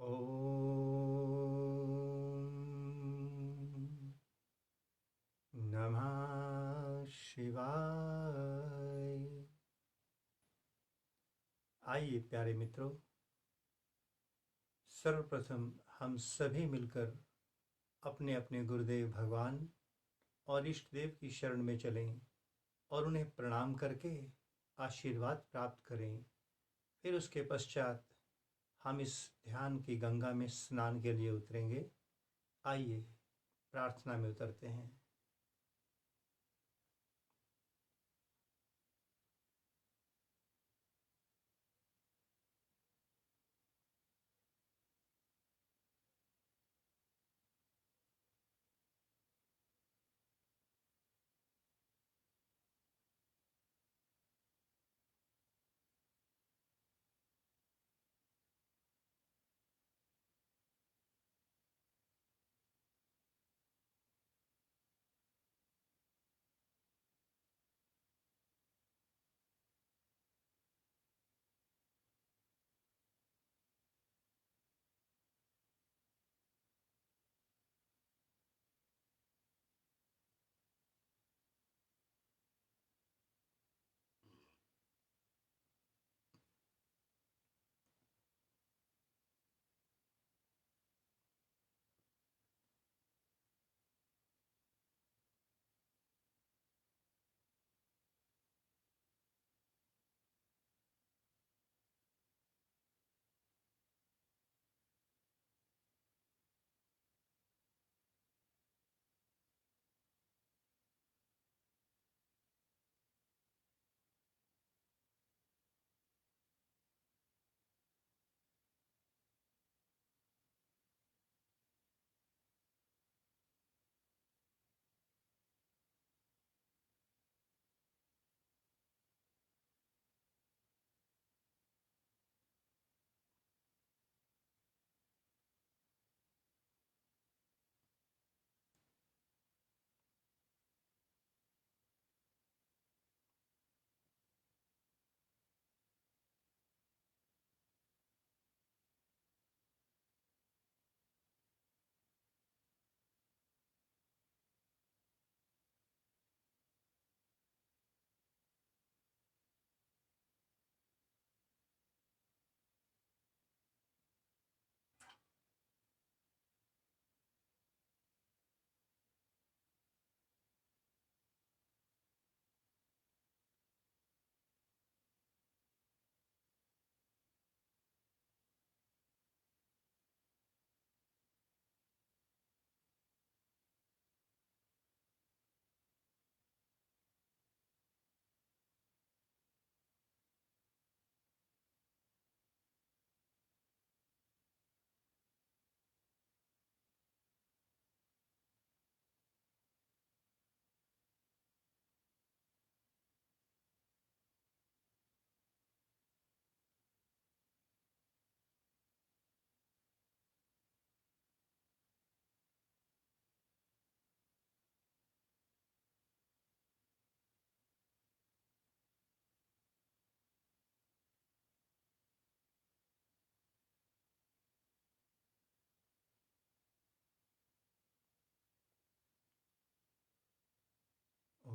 ओम नमः शिवाय। आइए प्यारे मित्रों, सर्वप्रथम हम सभी मिलकर अपने अपने गुरुदेव भगवान और इष्ट देव की शरण में चलें और उन्हें प्रणाम करके आशीर्वाद प्राप्त करें। फिर उसके पश्चात हम इस ध्यान की गंगा में स्नान के लिए उतरेंगे। आइए प्रार्थना में उतरते हैं।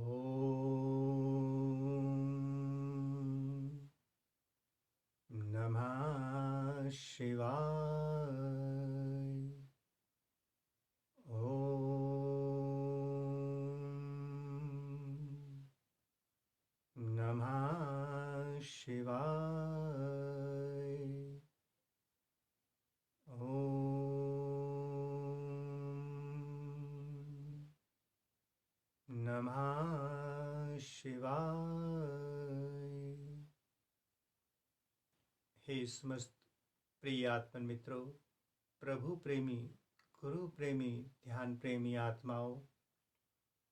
ओम नमः शिवाय। ओम नमः शिवाय। ओम नमः शिवाय। हे समस्त प्रिय आत्मन मित्रों, प्रभु प्रेमी, गुरु प्रेमी, ध्यान प्रेमी आत्माओं,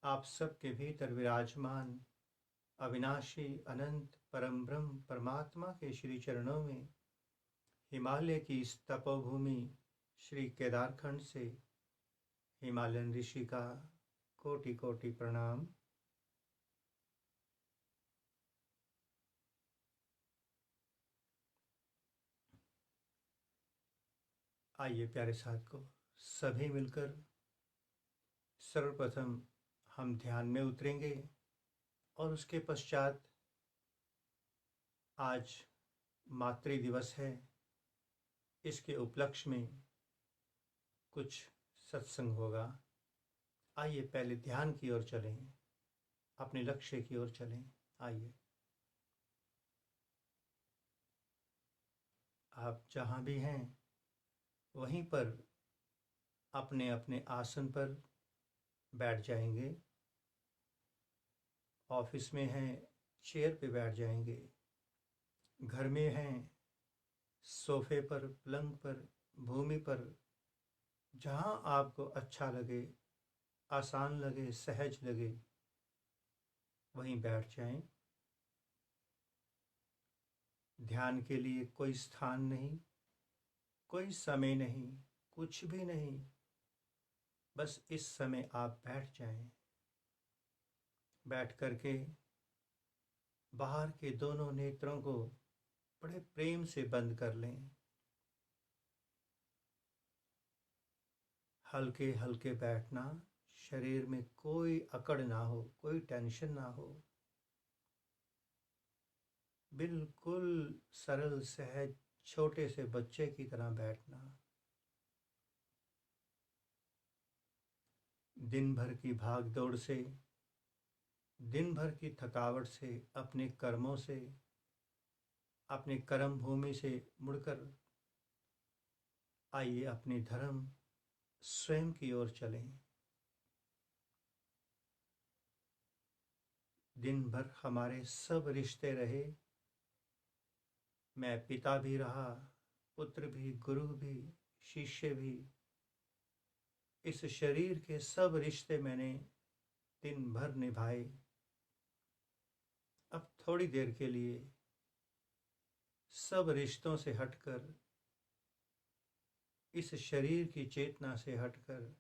आप सबके भीतर विराजमान अविनाशी अनंत परम ब्रह्म परमात्मा के श्री चरणों में हिमालय की इस तपोभूमि श्री केदारखंड से हिमालयन ऋषि का कोटि कोटि प्रणाम। आइए प्यारे साथियों, सभी मिलकर सर्वप्रथम हम ध्यान में उतरेंगे और उसके पश्चात आज मातृ दिवस है। इसके उपलक्ष्य में कुछ सत्संग होगा। आइए पहले ध्यान की ओर चलें, अपने लक्ष्य की ओर चलें। आइए, आप जहाँ भी हैं वहीं पर अपने अपने आसन पर बैठ जाएंगे। ऑफिस में हैं, चेयर पे बैठ जाएंगे। घर में हैं, सोफे पर, पलंग पर, भूमि पर, जहाँ आपको अच्छा लगे, आसान लगे, सहज लगे, वहीं बैठ जाएं। ध्यान के लिए कोई स्थान नहीं, कोई समय नहीं, कुछ भी नहीं। बस इस समय आप बैठ जाएं। बैठ करके बाहर के दोनों नेत्रों को बड़े प्रेम से बंद कर लें। हल्के हल्के बैठना, शरीर में कोई अकड़ ना हो, कोई टेंशन ना हो। बिल्कुल सरल सहज छोटे से बच्चे की तरह बैठना। दिन भर की भाग दौड़ से, दिन भर की थकावट से, अपने कर्मों से, अपने कर्म भूमि से मुड़कर आइए अपने धर्म स्वयं की ओर चलें। दिन भर हमारे सब रिश्ते रहे। मैं पिता भी रहा, पुत्र भी, गुरु भी, शिष्य भी। इस शरीर के सब रिश्ते मैंने दिन भर निभाए। अब थोड़ी देर के लिए सब रिश्तों से हटकर, इस शरीर की चेतना से हटकर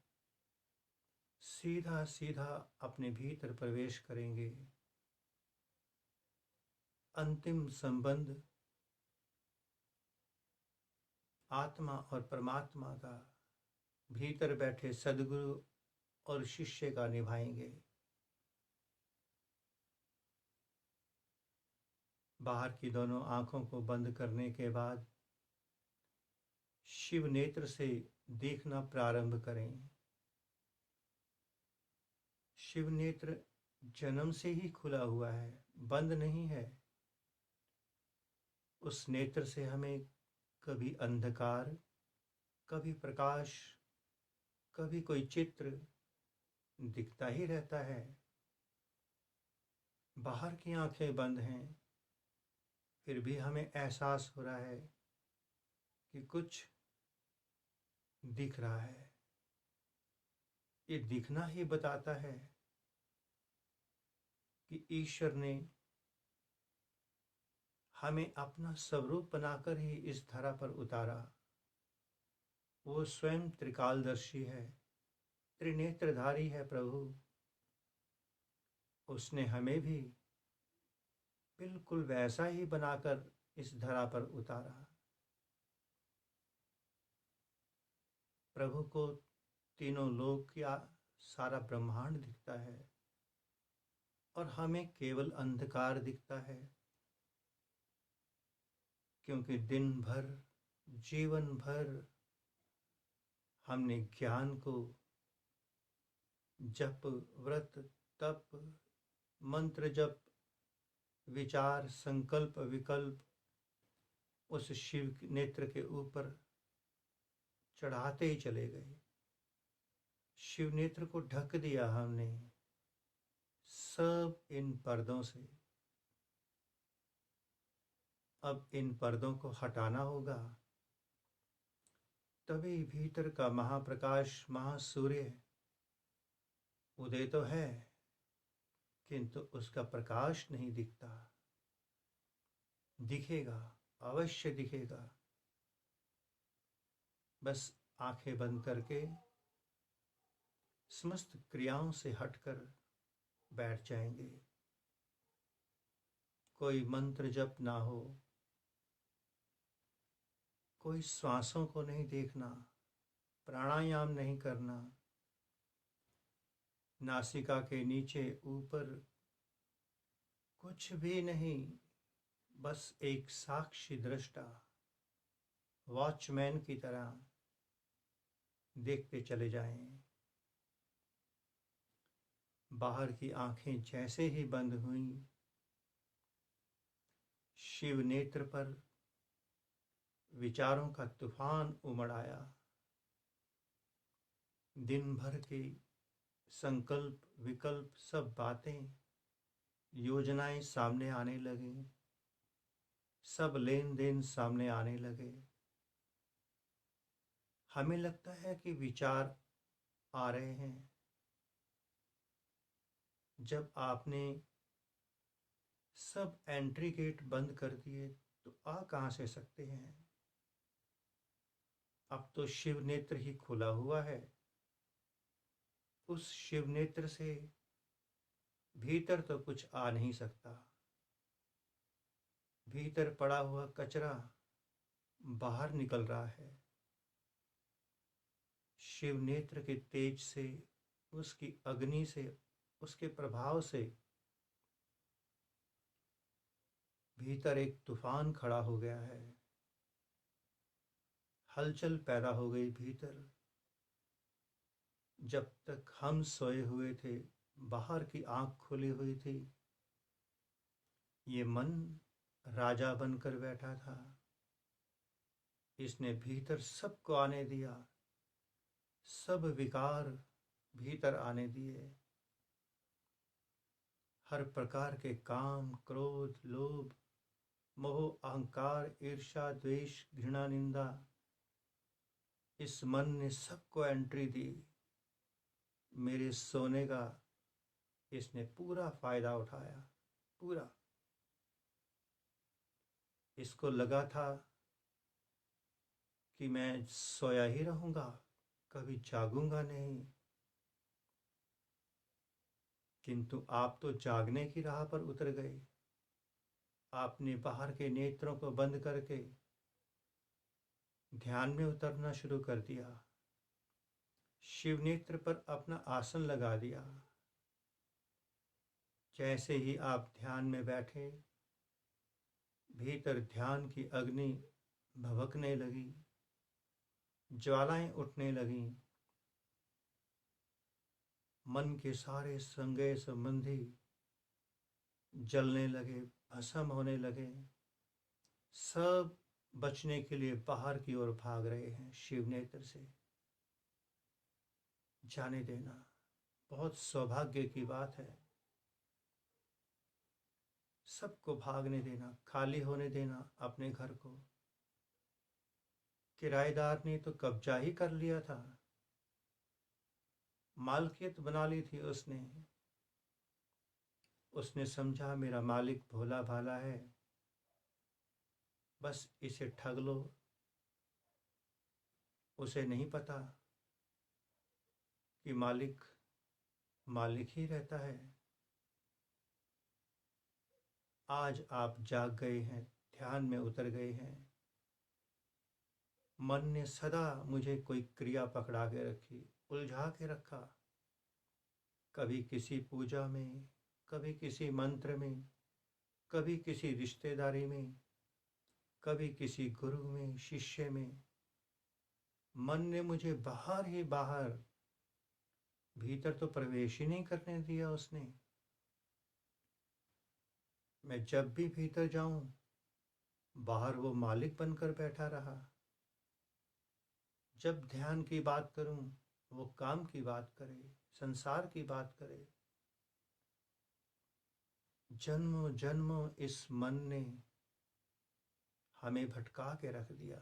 सीधा सीधा अपने भीतर प्रवेश करेंगे। अंतिम संबंध आत्मा और परमात्मा का भीतर बैठे सद्गुरु और शिष्य का निभाएंगे। बाहर की दोनों आंखों को बंद करने के बाद शिव नेत्र से देखना प्रारंभ करें। शिव नेत्र जन्म से ही खुला हुआ है, बंद नहीं है। उस नेत्र से हमें कभी अंधकार, कभी प्रकाश, कभी कोई चित्र दिखता ही रहता है। बाहर की आंखें बंद हैं, फिर भी हमें एहसास हो रहा है कि कुछ दिख रहा है। ये दिखना ही बताता है कि ईश्वर ने हमें अपना स्वरूप बनाकर ही इस धरा पर उतारा। वो स्वयं त्रिकालदर्शी है, त्रिनेत्रधारी है प्रभु। उसने हमें भी बिल्कुल वैसा ही बनाकर इस धरा पर उतारा। प्रभु को तीनों लोक या सारा ब्रह्मांड दिखता है और हमें केवल अंधकार दिखता है, क्योंकि दिन भर, जीवन भर हमने ज्ञान को जप, व्रत, तप, मंत्र जप, विचार, संकल्प, विकल्प उस शिव नेत्र के ऊपर चढ़ाते ही चले गए। शिव नेत्र को ढक दिया हमने सब इन पर्दों से। अब इन पर्दों को हटाना होगा, तभी भीतर का महाप्रकाश, महासूर्य उदय तो है, किंतु उसका प्रकाश नहीं दिखता। दिखेगा, अवश्य दिखेगा। बस आंखें बंद करके समस्त क्रियाओं से हटकर बैठ जाएंगे। कोई मंत्र जप ना हो, कोई श्वासों को नहीं देखना, प्राणायाम नहीं करना, नासिका के नीचे ऊपर कुछ भी नहीं, बस एक साक्षी दृष्टा वॉचमैन की तरह देखते चले जाएं। बाहर की आंखें जैसे ही बंद हुईं, शिव नेत्र पर विचारों का तूफान उमड़ आया। दिन भर के संकल्प विकल्प सब बातें योजनाएं सामने आने लगी, सब लेन देन सामने आने लगे। हमें लगता है कि विचार आ रहे हैं। जब आपने सब एंट्री गेट बंद कर दिए तो आ कहाँ से सकते हैं? अब तो शिव नेत्र ही खुला हुआ है। उस शिव नेत्र से भीतर तो कुछ आ नहीं सकता। भीतर पड़ा हुआ कचरा बाहर निकल रहा है। शिव नेत्र के तेज से, उसकी अग्नि से, उसके प्रभाव से भीतर एक तूफान खड़ा हो गया है। हलचल पैदा हो गई भीतर। जब तक हम सोए हुए थे, बाहर की आंख खुली हुई थी, ये मन राजा बनकर बैठा था। इसने भीतर सबको आने दिया, सब विकार भीतर आने दिए। हर प्रकार के काम, क्रोध, लोभ, मोह, अहंकार, ईर्ष्या, द्वेष, घृणा, निंदा, इस मन ने सबको एंट्री दी। मेरे सोने का इसने पूरा फायदा उठाया, पूरा। इसको लगा था कि मैं सोया ही रहूंगा, कभी जागूंगा नहीं। किंतु आप तो जागने की राह पर उतर गए। आपने बाहर के नेत्रों को बंद करके ध्यान में उतरना शुरू कर दिया। शिव नेत्र पर अपना आसन लगा दिया। जैसे ही आप ध्यान में बैठे, भीतर ध्यान की अग्नि भभकने लगी, ज्वालाएं उठने लगी। मन के सारे संगय संबंधी जलने लगे, भस्म होने लगे। सब बचने के लिए बाहर की ओर भाग रहे हैं शिव नेत्र से। जाने देना, बहुत सौभाग्य की बात है। सबको भागने देना, खाली होने देना अपने घर को। किराएदार ने तो कब्जा ही कर लिया था, मालकियत बना ली थी उसने। उसने समझा मेरा मालिक भोला भाला है, बस इसे ठग लो। उसे नहीं पता कि मालिक मालिक ही रहता है। आज आप जाग गए हैं, ध्यान में उतर गए हैं। मन ने सदा मुझे कोई क्रिया पकड़ा के रखी, उलझा के रखा। कभी किसी पूजा में, कभी किसी मंत्र में, कभी किसी रिश्तेदारी में, कभी किसी गुरु में, शिष्य में। मन ने मुझे बाहर ही बाहर, भीतर तो प्रवेश ही नहीं करने दिया उसने। मैं जब भी भीतर जाऊं, बाहर वो मालिक बनकर बैठा रहा। जब ध्यान की बात करूं, वो काम की बात करे, संसार की बात करे। जन्मों जन्मों इस मन ने हमें भटका के रख दिया।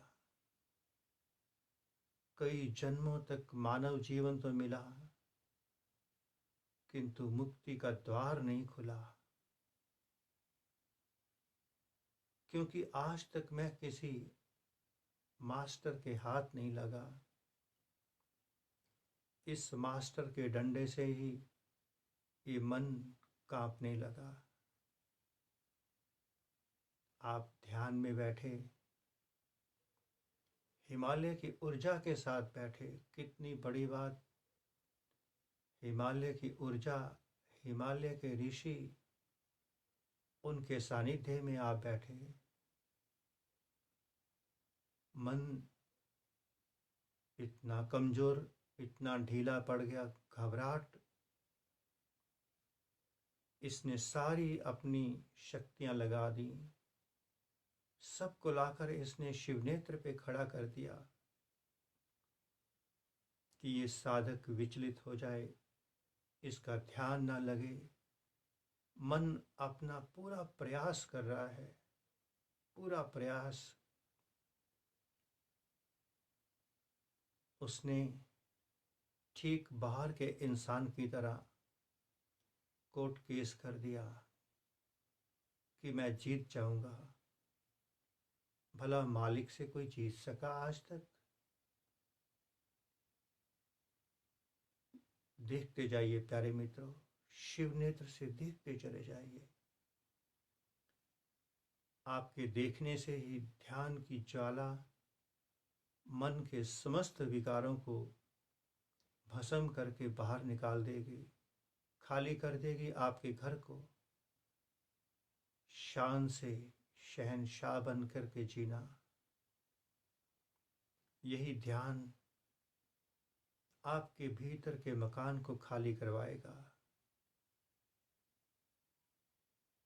कई जन्मों तक मानव जीवन तो मिला, किंतु मुक्ति का द्वार नहीं खुला। क्योंकि आज तक मैं किसी मास्टर के हाथ नहीं लगा। इस मास्टर के डंडे से ही ये मन कांपने लगा। आप ध्यान में बैठे, हिमालय की ऊर्जा के साथ बैठे, कितनी बड़ी बात। हिमालय की ऊर्जा, हिमालय के ऋषि, उनके सानिध्य में आप बैठे। मन इतना कमजोर, इतना ढीला पड़ गया, घबराहट, इसने सारी अपनी शक्तियां लगा दी, सबको लाकर इसने शिवनेत्र पे खड़ा कर दिया कि ये साधक विचलित हो जाए, इसका ध्यान ना लगे। मन अपना पूरा प्रयास कर रहा है, पूरा प्रयास। उसने ठीक बाहर के इंसान की तरह कोर्ट केस कर दिया कि मैं जीत जाऊंगा। भला मालिक से कोई जीत सका आज तक? देखते जाइए प्यारे मित्रों, शिव नेत्र से देखते चले जाइए। आपके देखने से ही ध्यान की ज्वाला मन के समस्त विकारों को भस्म करके बाहर निकाल देगी, खाली कर देगी आपके घर को। शान से शहंशाह बन करके जीना, यही ध्यान आपके भीतर के मकान को खाली करवाएगा।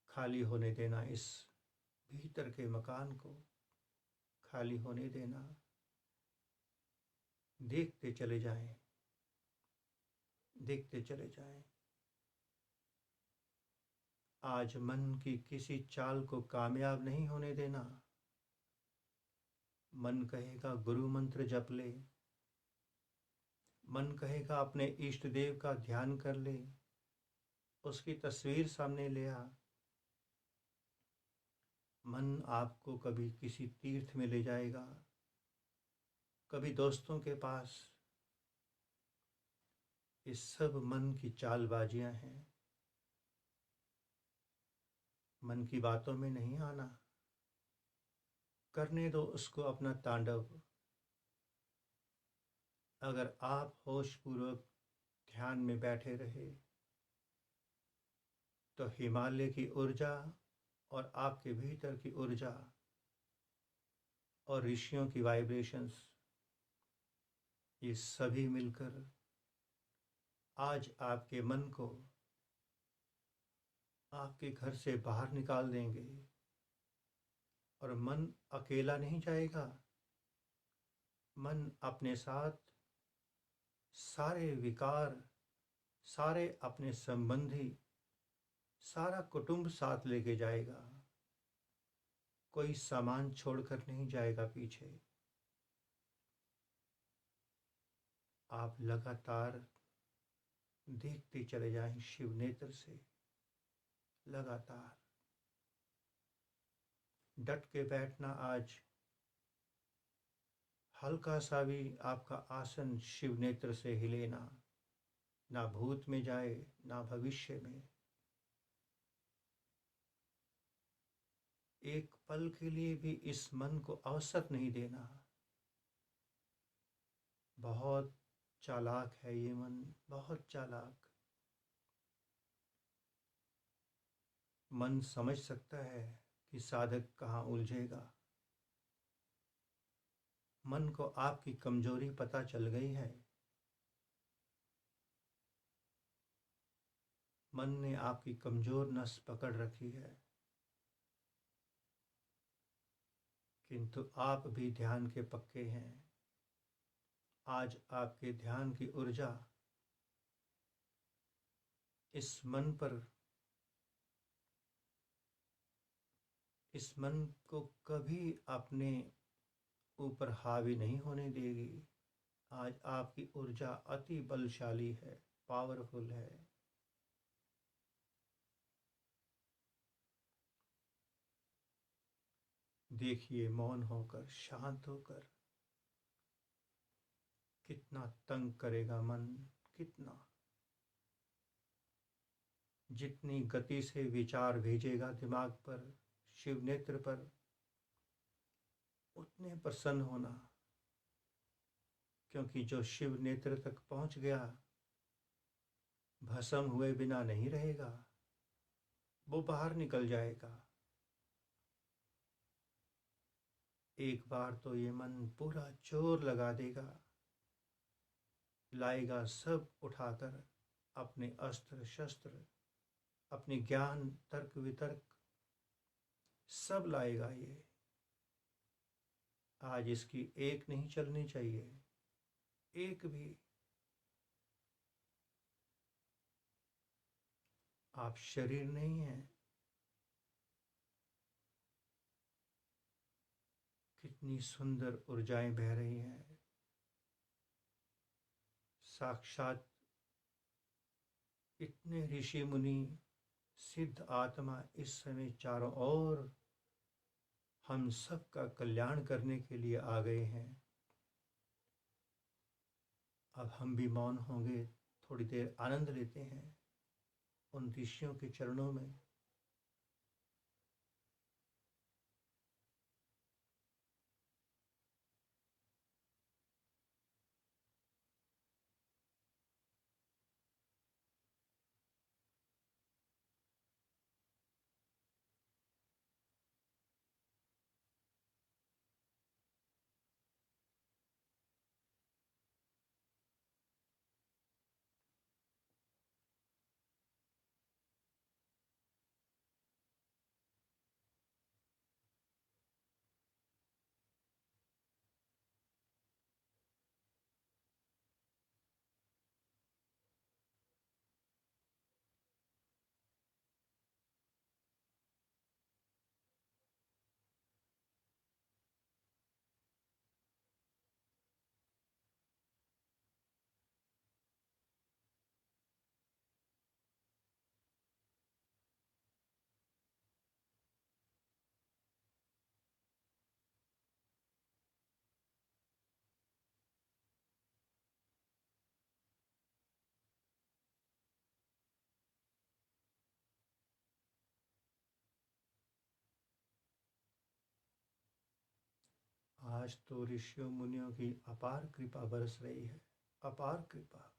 खाली होने देना, इस भीतर के मकान को खाली होने देना। देखते चले जाएं, देखते चले जाएं। आज मन की किसी चाल को कामयाब नहीं होने देना। मन कहेगा गुरु मंत्र जप ले, मन कहेगा अपने इष्ट देव का ध्यान कर ले, उसकी तस्वीर सामने ले आ। मन आपको कभी किसी तीर्थ में ले जाएगा, कभी दोस्तों के पास। ये सब मन की चालबाजियां हैं। मन की बातों में नहीं आना, करने दो उसको अपना तांडव। अगर आप होशपूर्वक ध्यान में बैठे रहे तो हिमालय की ऊर्जा और आपके भीतर की ऊर्जा और ऋषियों की वाइब्रेशंस, ये सभी मिलकर आज आपके मन को आपके घर से बाहर निकाल देंगे। और मन अकेला नहीं जाएगा, मन अपने साथ सारे विकार, सारे अपने संबंधी, सारा कुटुंब साथ लेके जाएगा। कोई सामान छोड़कर नहीं जाएगा पीछे। आप लगातार देखते चले जाएं शिव नेत्र से, लगातार डट के बैठना। आज हल्का सा भी आपका आसन शिव नेत्र से हिले ना, ना भूत में जाए ना भविष्य में। एक पल के लिए भी इस मन को अवसर नहीं देना। बहुत चालाक है ये मन, बहुत चालाक। मन समझ सकता है कि साधक कहाँ उलझेगा। मन को आपकी कमजोरी पता चल गई है। मन ने आपकी कमजोर नस पकड़ रखी है। किंतु आप भी ध्यान के पक्के हैं। आज आपके ध्यान की ऊर्जा इस मन पर, इस मन को कभी अपने ऊपर हावी नहीं होने देगी। आज आपकी ऊर्जा अति बलशाली है, पावरफुल है। देखिए मौन होकर, शांत होकर, कितना तंग करेगा मन, कितना। जितनी गति से विचार भेजेगा दिमाग पर, शिव नेत्र पर, उतने प्रसन्न होना। क्योंकि जो शिव नेत्र तक पहुंच गया भस्म हुए बिना नहीं रहेगा, वो बाहर निकल जाएगा। एक बार तो ये मन पूरा जोर लगा देगा, लाएगा सब उठाकर अपने अस्त्र शस्त्र, अपने ज्ञान तर्क वितर्क सब लाएगा ये। आज इसकी एक नहीं चलनी चाहिए, एक भी। आप शरीर नहीं हैं। कितनी सुंदर ऊर्जाएं बह रही हैं। साक्षात इतने ऋषि मुनि सिद्ध आत्मा इस समय चारों ओर हम सब का कल्याण करने के लिए आ गए हैं। अब हम भी मौन होंगे, थोड़ी देर आनंद लेते हैं उन ऋषियों के चरणों में। आज तो ऋषियों मुनियों की अपार कृपा बरस रही है, अपार कृपा।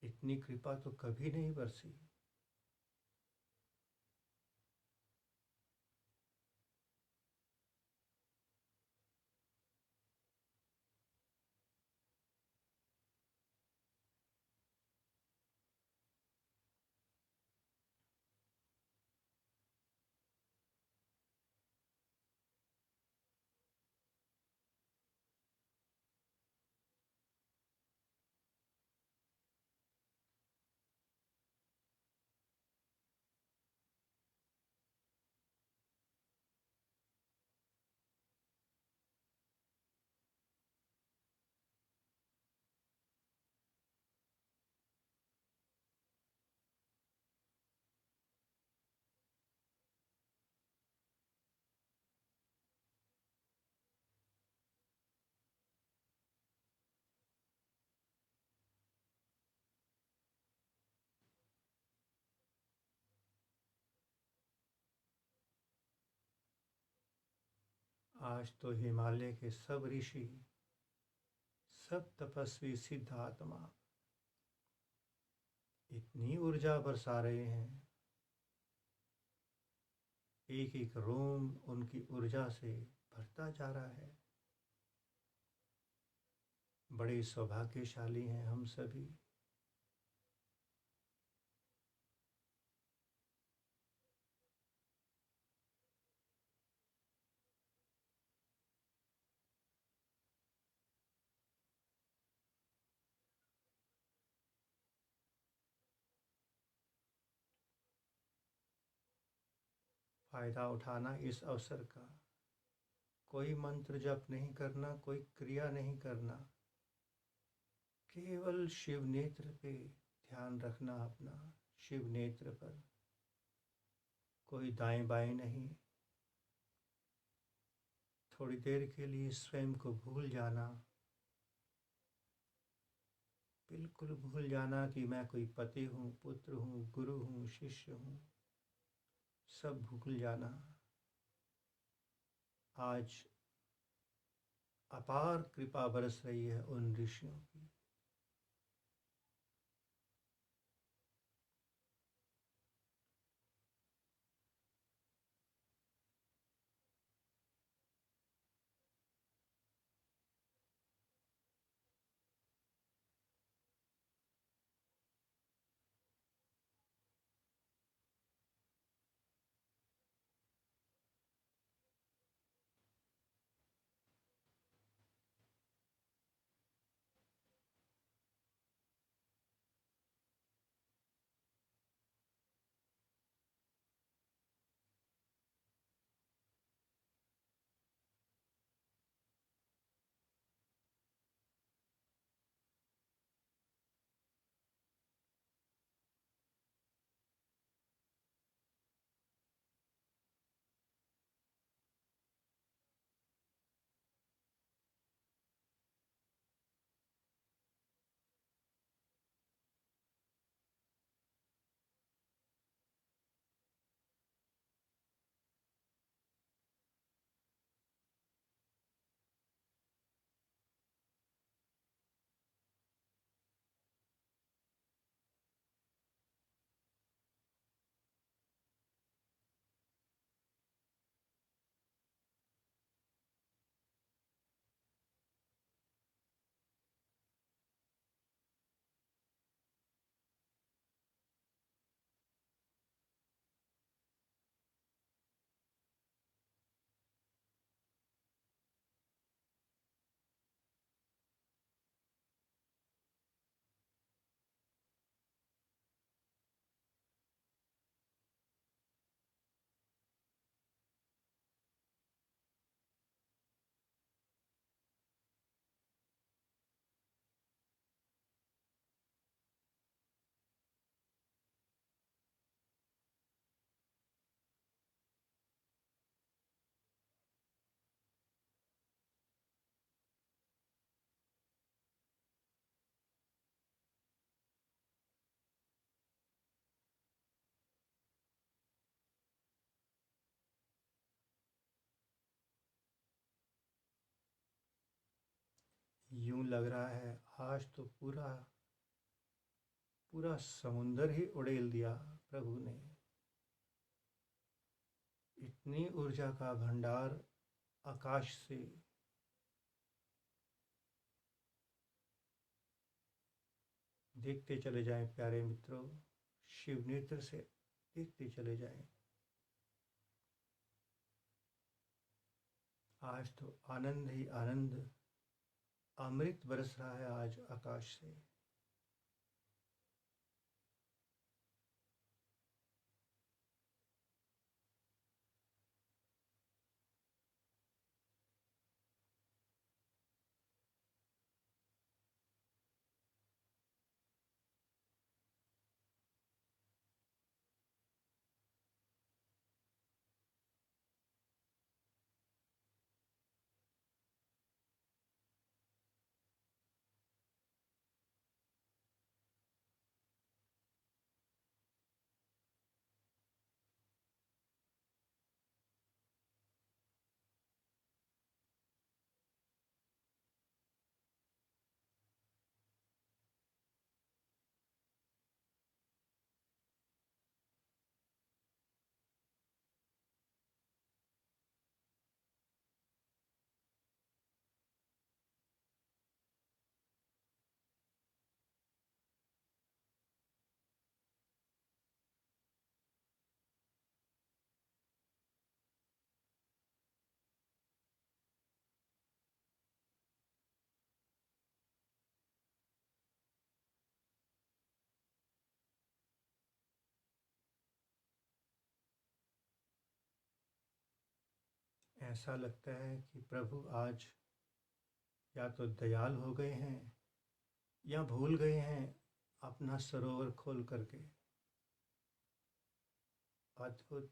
इतनी कृपा तो कभी नहीं बरसी। आज तो हिमालय के सब ऋषि, सब तपस्वी सिद्ध आत्मा इतनी ऊर्जा बरसा रहे हैं, एक एक रोम उनकी ऊर्जा से भरता जा रहा है। बड़े सौभाग्यशाली हैं हम सभी। फायदा उठाना इस अवसर का। कोई मंत्र जप नहीं करना, कोई क्रिया नहीं करना, केवल शिव नेत्र पे ध्यान रखना अपना, शिव नेत्र पर। कोई दाएं बाएं नहीं। थोड़ी देर के लिए स्वयं को भूल जाना, बिल्कुल भूल जाना कि मैं कोई पति हूँ, पुत्र हूँ, गुरु हूँ, शिष्य हूँ, सब भूल जाना। आज अपार कृपा बरस रही है उन ऋषियों की। यूं लग रहा है आज तो पूरा पूरा समुंदर ही उड़ेल दिया प्रभु ने। इतनी ऊर्जा का भंडार आकाश से। देखते चले जाएं प्यारे मित्रों, शिव नेत्र से देखते चले जाएं। आज तो आनंद ही आनंद, अमृत बरस रहा है आज आकाश से। ऐसा लगता है कि प्रभु आज या तो दयाल हो गए हैं या भूल गए हैं अपना सरोवर खोल करके। अद्भुत।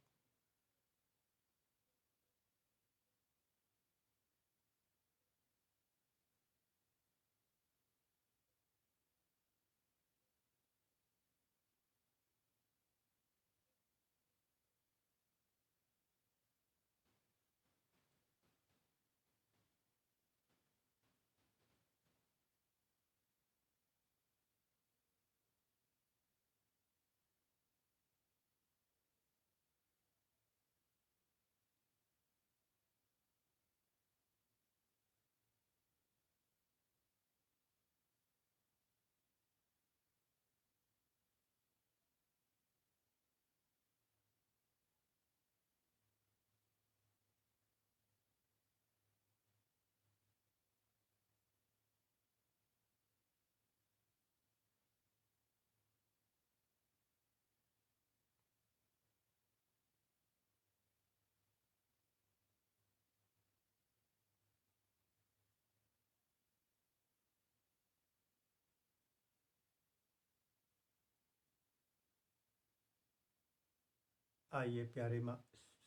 आइए प्यारे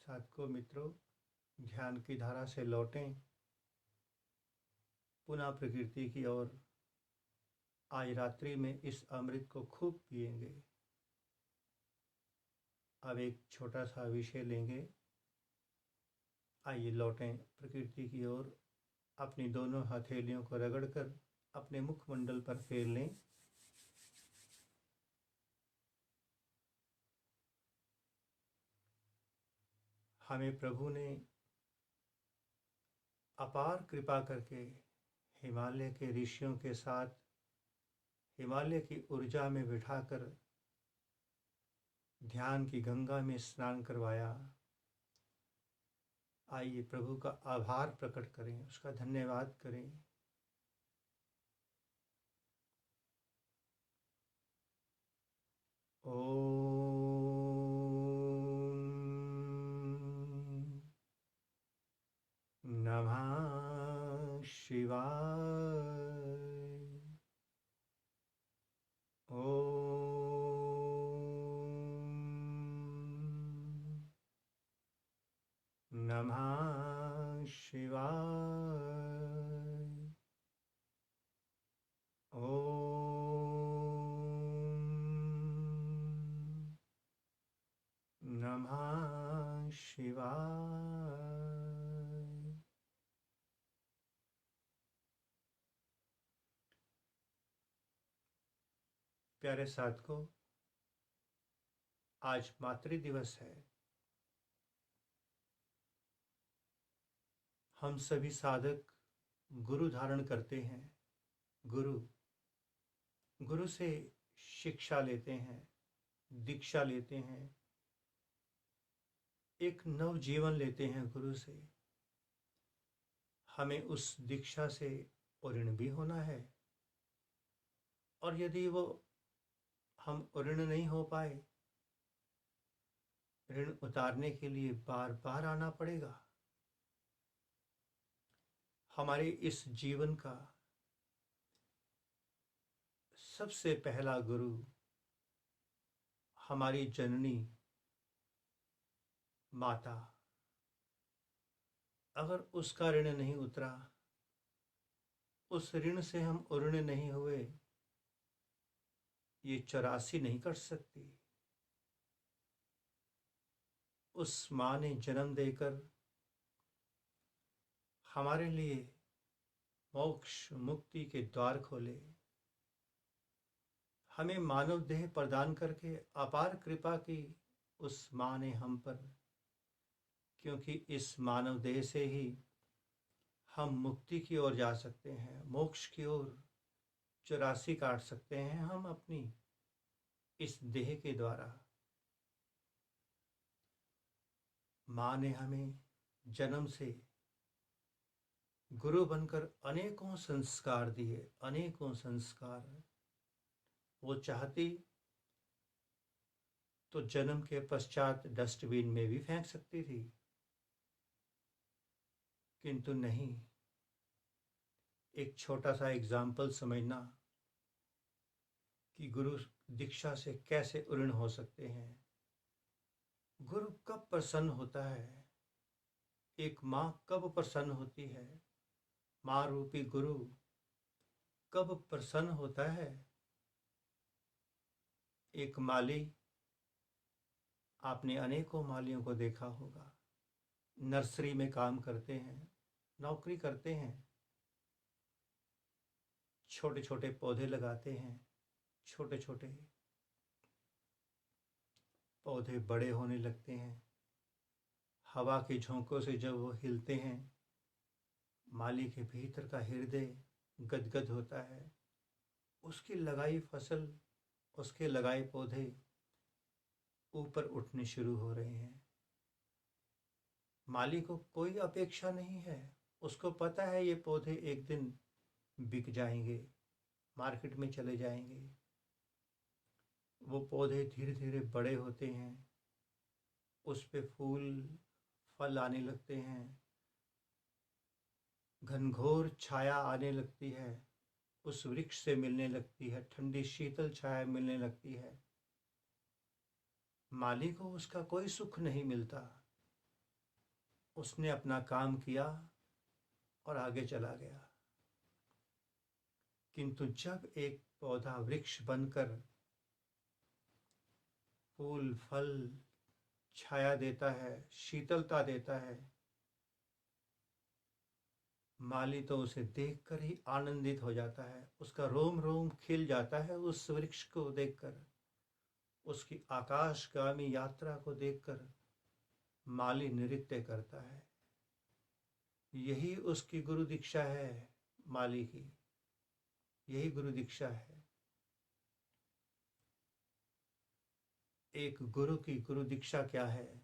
साधकों मित्रों, ध्यान की धारा से लौटें, पुनः प्रकृति की ओर। आज रात्रि में इस अमृत को खूब पिएंगे। अब एक छोटा सा विषय लेंगे। आइए लौटें प्रकृति की ओर। अपनी दोनों हथेलियों को रगड़कर अपने मुखमंडल पर फेर लें। हमें प्रभु ने अपार कृपा करके हिमालय के ऋषियों के साथ हिमालय की ऊर्जा में बिठाकर ध्यान की गंगा में स्नान करवाया। आइए प्रभु का आभार प्रकट करें, उसका धन्यवाद करें। ओम नमः शिवाय। ओम नमः शिवाय। ओम नमः शिवाय। प्यारे साधकों, आज मातृ दिवस है। हम सभी साधक गुरु धारण करते हैं। गुरु से शिक्षा लेते हैं, दीक्षा लेते हैं, एक नव जीवन लेते हैं गुरु से। हमें उस दीक्षा से ऋण भी होना है, और यदि वो हम ऋण नहीं हो पाए, ऋण उतारने के लिए बार बार आना पड़ेगा। हमारे इस जीवन का सबसे पहला गुरु हमारी जननी माता। अगर उसका ऋण नहीं उतरा, उस ऋण से हम ऋण नहीं हुए, ये 84 नहीं कर सकती। उस माँ ने जन्म देकर हमारे लिए मोक्ष मुक्ति के द्वार खोले। हमें मानव देह प्रदान करके अपार कृपा की उस माँ ने हम पर, क्योंकि इस मानव देह से ही हम मुक्ति की ओर जा सकते हैं, मोक्ष की ओर 84 काट सकते हैं हम अपनी इस देह के द्वारा। माँ ने हमें जन्म से गुरु बनकर अनेकों संस्कार दिए, अनेकों संस्कार। वो चाहती तो जन्म के पश्चात डस्टबिन में भी फेंक सकती थी, किंतु नहीं। एक छोटा सा एग्जाम्पल समझना कि गुरु दीक्षा से कैसे ऋण हो सकते हैं। गुरु कब प्रसन्न होता है, एक माँ कब प्रसन्न होती है, माँ रूपी गुरु कब प्रसन्न होता है। एक माली, आपने अनेकों मालियों को देखा होगा, नर्सरी में काम करते हैं, नौकरी करते हैं, छोटे छोटे पौधे लगाते हैं। छोटे छोटे पौधे बड़े होने लगते हैं। हवा के झोंकों से जब वो हिलते हैं, माली के भीतर का हृदय गदगद होता है। उसकी लगाई फसल, उसके लगाए पौधे ऊपर उठने शुरू हो रहे हैं। माली को कोई अपेक्षा नहीं है, उसको पता है ये पौधे एक दिन बिक जाएंगे, मार्केट में चले जाएंगे। वो पौधे धीरे धीरे बड़े होते हैं, उस पे फूल फल आने लगते हैं, घनघोर छाया आने लगती है, उस वृक्ष से मिलने लगती है, ठंडी शीतल छाया मिलने लगती है। माली को उसका कोई सुख नहीं मिलता। उसने अपना काम किया और आगे चला गया। किंतु जब एक पौधा वृक्ष बनकर फूल फल छाया देता है, शीतलता देता है, माली तो उसे देखकर ही आनंदित हो जाता है। उसका रोम रोम खिल जाता है उस वृक्ष को देखकर, उसकी आकाशगामी यात्रा को देखकर माली नृत्य करता है। यही उसकी गुरु दीक्षा है, माली की यही गुरु दीक्षा है। एक गुरु की गुरु दीक्षा क्या है?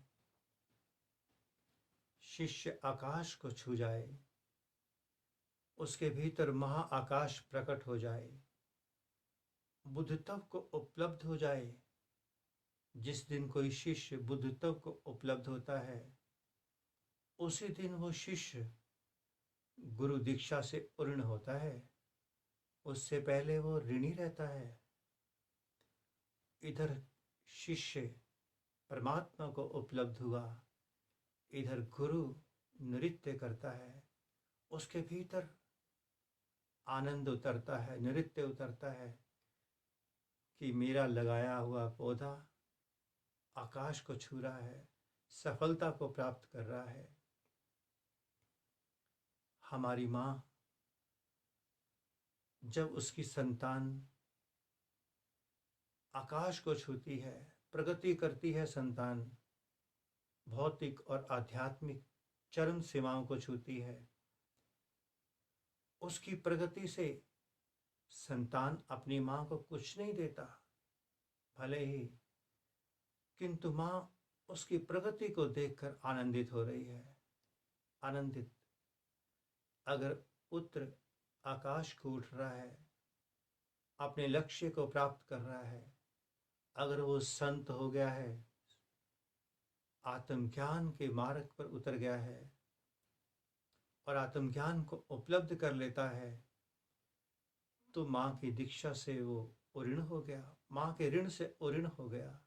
शिष्य आकाश को छू जाए, उसके भीतर महाआकाश प्रकट हो जाए, बुद्धत्व को उपलब्ध हो जाए। जिस दिन कोई शिष्य बुद्धत्व को उपलब्ध होता है, उसी दिन वो शिष्य गुरु दीक्षा से उऋण होता है। उससे पहले वो ऋणी रहता है। इधर शिष्य परमात्मा को उपलब्ध हुआ, इधर गुरु नृत्य करता है, उसके भीतर आनंद उतरता है, नृत्य उतरता है कि मेरा लगाया हुआ पौधा आकाश को छू रहा है, सफलता को प्राप्त कर रहा है। हमारी माँ जब उसकी संतान आकाश को छूती है, प्रगति करती है, संतान भौतिक और आध्यात्मिक चरम सीमाओं को छूती है, उसकी प्रगति से संतान अपनी माँ को कुछ नहीं देता भले ही, किंतु माँ उसकी प्रगति को देखकर आनंदित हो रही है। आनंदित। अगर पुत्र आकाश को उठ रहा है, अपने लक्ष्य को प्राप्त कर रहा है, अगर वो संत हो गया है, आत्मज्ञान के मार्ग पर उतर गया है और आत्मज्ञान को उपलब्ध कर लेता है, तो माँ की दीक्षा से वो उऋण हो गया, माँ के ऋण से उऋण हो गया।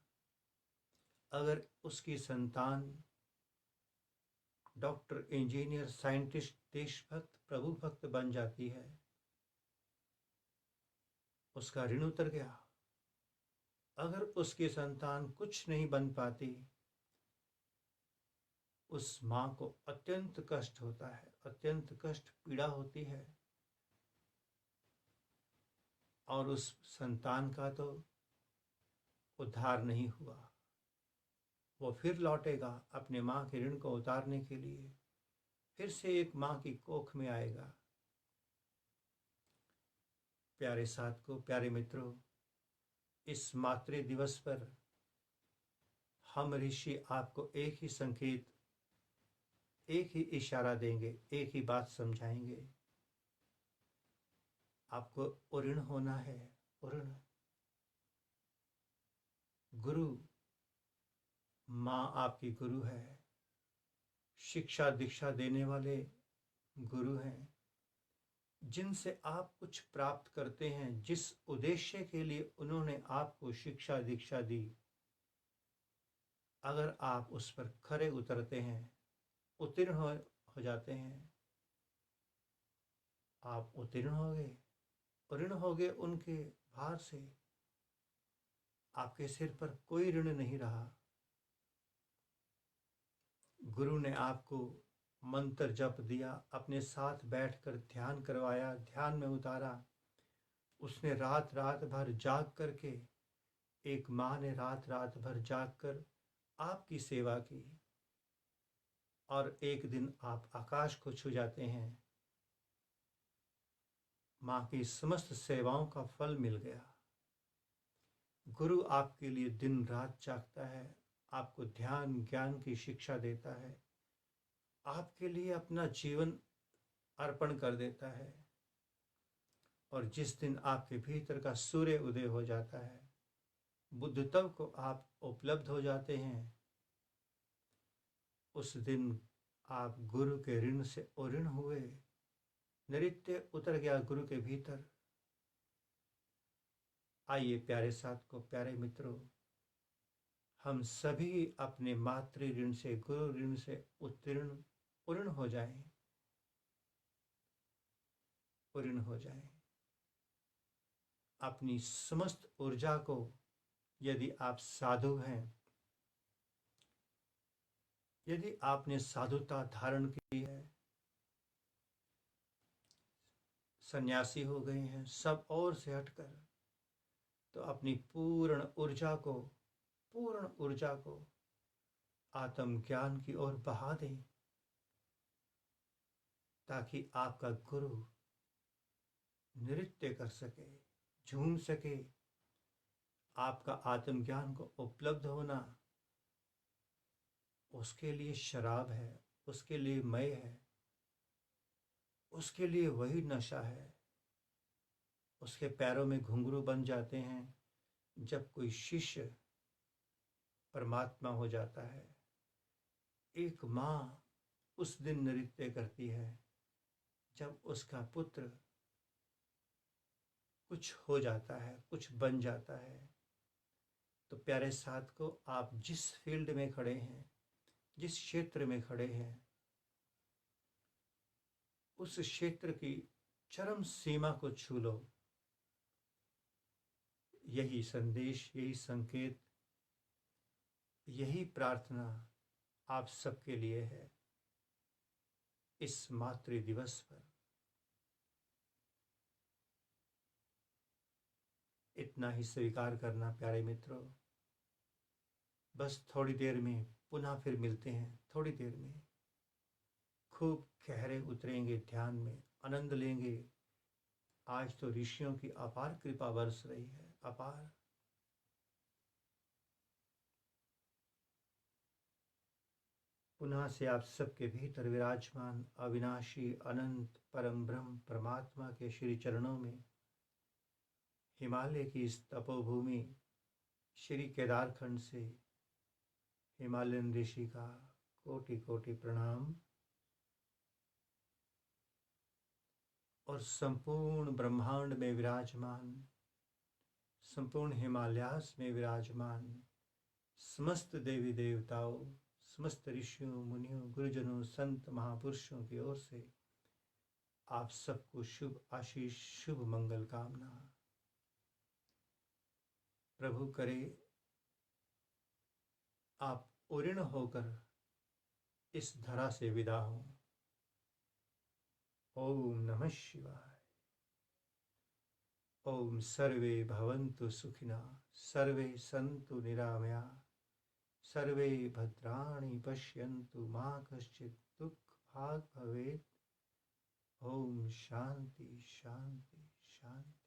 अगर उसकी संतान डॉक्टर, इंजीनियर, साइंटिस्ट, देशभक्त, प्रभु भक्त बन जाती है, उसका ऋण उतर गया। अगर उसकी संतान कुछ नहीं बन पाती, उस माँ को अत्यंत कष्ट होता है, अत्यंत कष्ट, पीड़ा होती है। और उस संतान का तो उद्धार नहीं हुआ, वो फिर लौटेगा अपने माँ के ऋण को उतारने के लिए, फिर से एक माँ की कोख में आएगा। प्यारे साथियों, प्यारे मित्रों, इस मातृ दिवस पर हम ऋषि आपको एक ही संकेत, एक ही इशारा देंगे, एक ही बात समझाएंगे। आपको उऋण होना है, उऋण। गुरु, माँ आपकी गुरु है, शिक्षा दीक्षा देने वाले गुरु हैं, जिनसे आप कुछ प्राप्त करते हैं, जिस उद्देश्य के लिए उन्होंने आपको शिक्षा दीक्षा दी। अगर आप उस पर खरे उतरते हैं, उत्तीर्ण हो जाते हैं, आप उत्तीर्ण हो गए, ऋण हो गए उनके भार से, आपके सिर पर कोई ऋण नहीं रहा। गुरु ने आपको मंत्र जप दिया, अपने साथ बैठकर ध्यान करवाया, ध्यान में उतारा। उसने रात रात भर जाग करके, एक माँ ने रात रात भर जाग कर आपकी सेवा की, और एक दिन आप आकाश को छू जाते हैं। माँ की समस्त सेवाओं का फल मिल गया। गुरु आपके लिए दिन रात जागता है, आपको ध्यान ज्ञान की शिक्षा देता है, आपके लिए अपना जीवन अर्पण कर देता है। और जिस दिन आपके भीतर का सूर्य उदय हो जाता है, बुद्धत्व को आप उपलब्ध हो जाते हैं, उस दिन आप गुरु के ऋण से उऋण हुए, नृत्य उतर गया गुरु के भीतर। आइए प्यारे साथ को, प्यारे मित्रों, हम सभी अपने मातृ ऋण से, गुरु ऋण से पूर्ण हो जाएं, पूर्ण हो जाएं। अपनी समस्त ऊर्जा को, यदि आप साधु हैं, यदि आपने साधुता धारण की है, सन्यासी हो गए हैं सब और से हटकर, तो अपनी पूर्ण ऊर्जा को आत्मज्ञान की ओर बहा दें, ताकि आपका गुरु नृत्य कर सके, झूम सके। आपका आत्मज्ञान को उपलब्ध होना उसके लिए शराब है, उसके लिए मय है, उसके लिए वही नशा है। उसके पैरों में घुंघरू बन जाते हैं जब कोई शिष्य परमात्मा हो जाता है। एक माँ उस दिन नृत्य करती है जब उसका पुत्र कुछ हो जाता है, कुछ बन जाता है। तो प्यारे साथ को, आप जिस फील्ड में खड़े हैं, जिस क्षेत्र में खड़े हैं, उस क्षेत्र की चरम सीमा को छू लो। यही संदेश, यही संकेत, यही प्रार्थना आप सबके लिए है इस मातृ दिवस पर। इतना ही स्वीकार करना प्यारे मित्रों। बस थोड़ी देर में पुनः फिर मिलते हैं। थोड़ी देर में खूब गहरे उतरेंगे ध्यान में, आनंद लेंगे। आज तो ऋषियों की अपार कृपा बरस रही है, अपार। पुनः से आप सबके भीतर विराजमान अविनाशी अनंत परम ब्रह्म परमात्मा के श्री चरणों में, हिमालय की इस तपोभूमि श्री केदारखंड से हिमालयन ऋषि का कोटि कोटि प्रणाम। और संपूर्ण ब्रह्मांड में विराजमान, संपूर्ण हिमालयास में विराजमान समस्त देवी देवताओं, समस्त ऋषियों, मुनियों, गुरुजनों, संत महापुरुषों की ओर से आप सबको शुभ आशीष, शुभ मंगल कामना। प्रभु करे आप उऋण होकर इस धरा से विदा हो। ओम नमः शिवाय। ओम सर्वे भवन्तु सुखिनः, सर्वे सन्तु निरामया, सर्वे भद्राणि पश्यन्तु मा कश्चित् दुःखभाग् भवेत्। ओम शांति शांति शांति।